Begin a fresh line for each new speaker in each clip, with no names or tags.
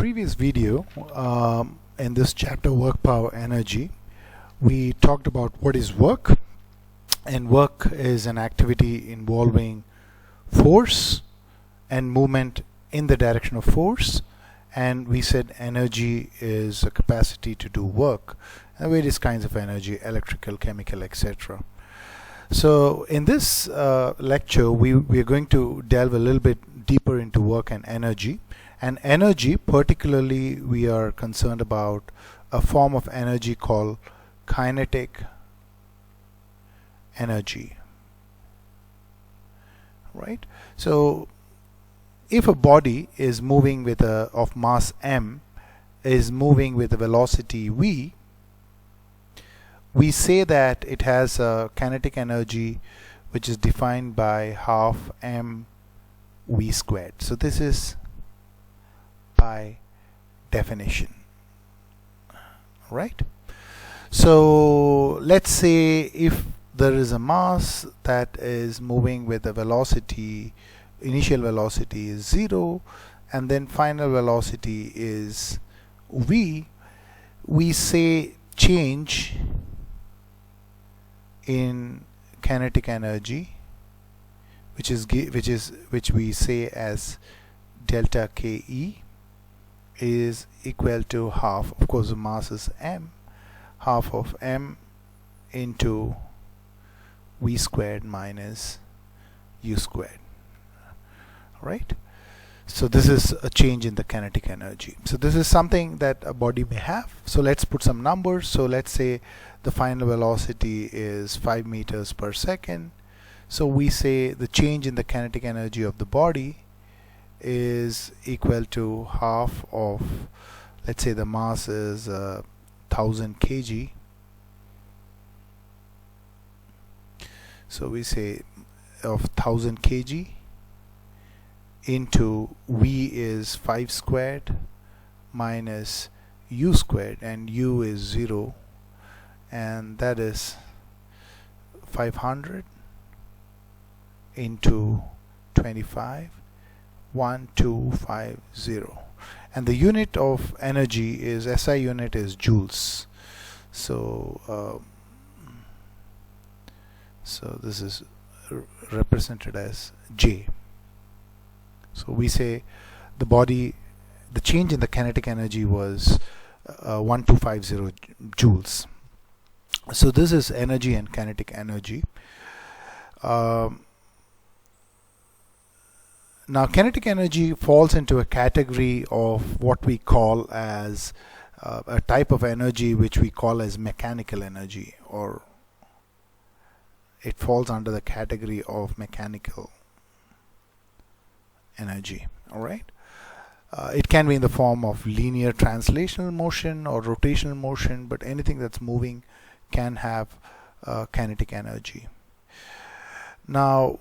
previous video, in this chapter, Work, Power, Energy, we talked about what is work. And work is an activity involving force and movement in the direction of force. And we said energy is a capacity to do work, and various kinds of energy, electrical, chemical, etc. So in this lecture, we are going to delve a little bit deeper into work and energy. And energy, particularly, we are concerned about a form of energy called kinetic energy. Right? So if a body is moving with of mass m, is moving with a velocity v, we say that it has a kinetic energy which is defined by half m v squared. So this is by definition, right? So let's say if there is a mass that is moving with a velocity, initial velocity is 0 and then final velocity is v, we say change in kinetic energy, which we say as delta Ke, is equal to half, of course the mass is m, half of m into v squared minus u squared. Right? So this is a change in the kinetic energy. So this is something that a body may have. So let's put some numbers. So let's say the final velocity is 5 meters per second. So we say the change in the kinetic energy of the body is equal to half of, let's say the mass is 1000 kg. So we say of 1000 kg into v is 5 squared minus u squared, and u is 0, and that is 500 into 25, 1250, and the unit of energy is, SI unit is joules. So so this is represented as J. So we say the change in the kinetic energy was 1250 joules. So this is energy and kinetic energy. Now kinetic energy falls into a category of what we call as a type of energy which we call as mechanical energy, or it falls under the category of mechanical energy. Alright, it can be in the form of linear translational motion or rotational motion, but anything that's moving can have kinetic energy. Now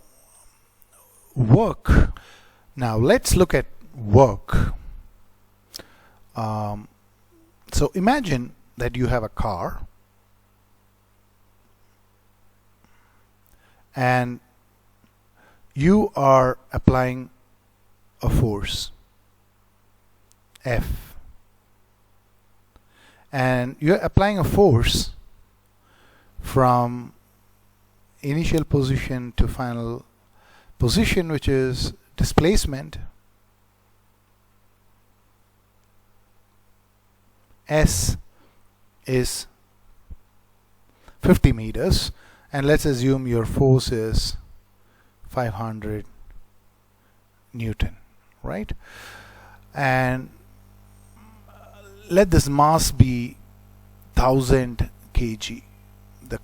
work. Now let's look at work. So imagine that you have a car and you are applying a force F, and you're applying a force from initial position to final position, which is displacement S is 50 meters, and let's assume your force is 500 Newton, right? And let this mass be 1000 kg. The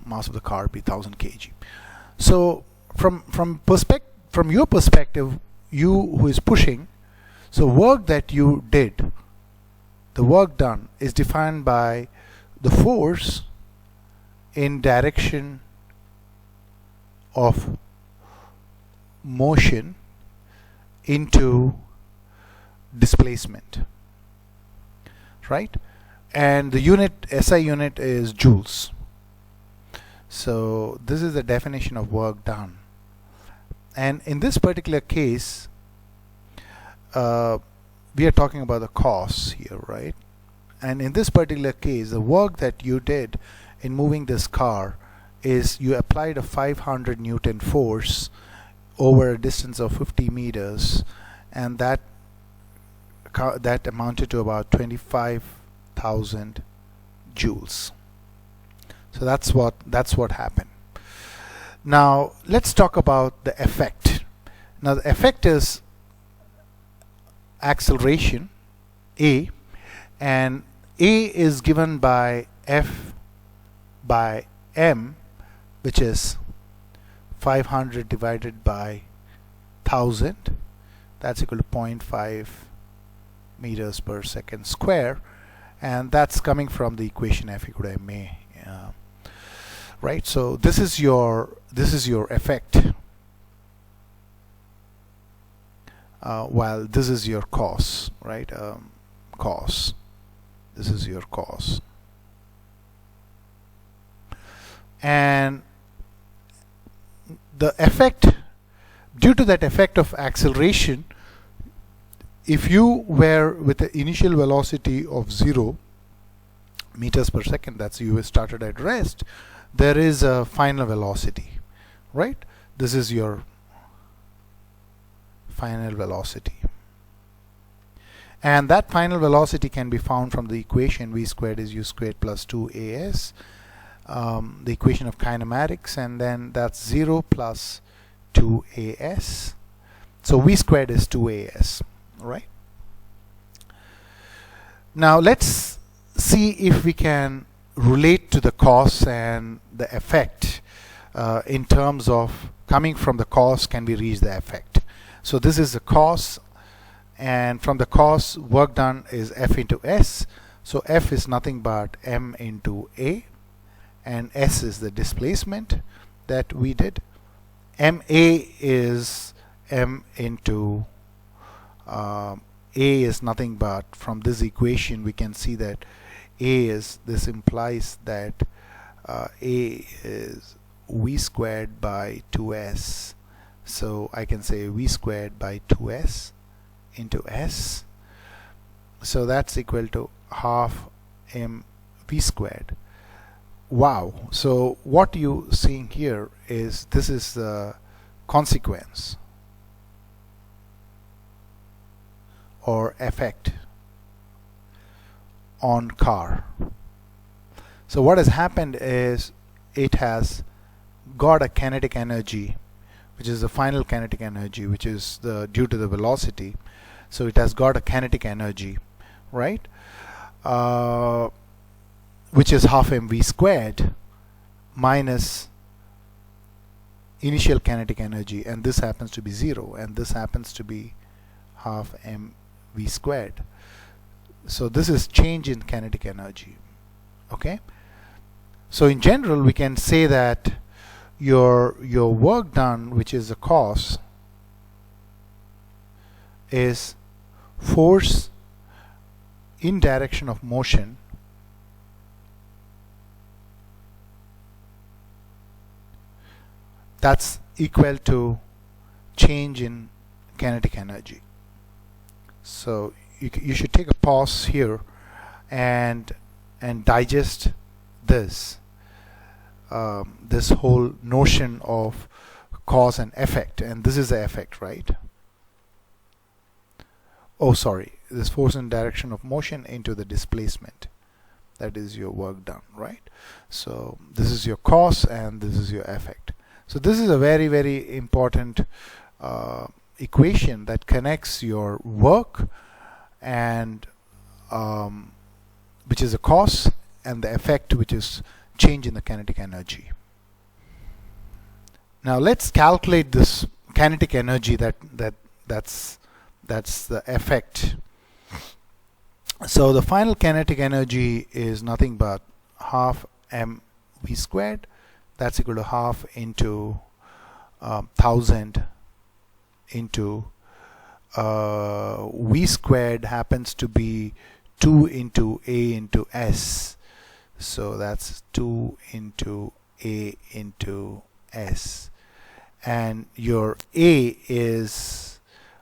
mass of the car be 1000 kg. So from your perspective, you who is pushing, so work that you did, the work done is defined by the force in direction of motion into displacement, right? And the unit, SI unit, is joules. So this is the definition of work done. And in this particular case, we are talking about the costs here, right? And in this particular case, the work that you did in moving this car is you applied a 500 Newton force over a distance of 50 meters, and that amounted to about 25,000 joules. So that's what happened. Now let's talk about the effect. Now the effect is acceleration A, and A is given by F by M, which is 500 divided by 1000. That's equal to 0.5 meters per second square, and that's coming from the equation F equal to ma. Right. So this is your effect, while this is your cos, right? Cos. This is your cos, and the effect, due to that effect of acceleration, if you were with the initial velocity of 0 meters per second, that's you started at rest, there is a final velocity, right? This is your final velocity, and that final velocity can be found from the equation v squared is u squared plus 2as, the equation of kinematics, and then that's 0 plus 2as. So v squared is 2as, right? Now let's see if we can relate to the cos and the effect in terms of coming from the cos can we reach the effect. So this is the cos, and from the cos work done is F into S. So F is nothing but M into A, and S is the displacement that we did. MA is M into A is nothing but, from this equation we can see that A is, this implies that A is V squared by 2S. So I can say V squared by 2S into S. So that's equal to half M V squared. Wow. So what you seeing here is this is the consequence or effect on car. So what has happened is it has got a kinetic energy, which is the final kinetic energy, which is the due to the velocity. So it has got a kinetic energy, right? Which is half mv squared minus initial kinetic energy, and this happens to be 0, and this happens to be half mv squared. So this is change in kinetic energy. Okay, so in general we can say that your work done, which is the cos, is force in direction of motion that's equal to change in kinetic energy. So you should take a pause here and digest this this whole notion of cause and effect, and this is the effect, right? Oh, sorry, this force in direction of motion into the displacement, that is your work done, right? So this is your cause and this is your effect. So this is a very, very important equation that connects your work and which is a cause, and the effect, which is change in the kinetic energy. Now let's calculate this kinetic energy that's the effect. So the final kinetic energy is nothing but half mv squared. That's equal to half into 1000 into v squared happens to be 2 into a into s. So that's 2 into a into s, and your a is,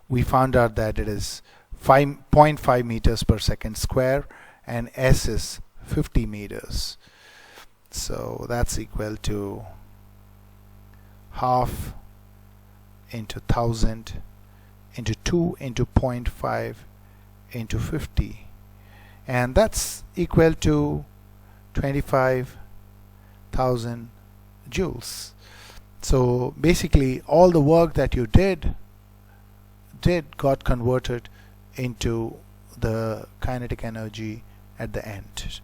we found out that it is 0.5 meters per second square, and S is 50 meters. So that's equal to half into 1000 into 2 into 0.5 into 50, and that's equal to 25,000 joules. So basically all the work that you did got converted into the kinetic energy at the end.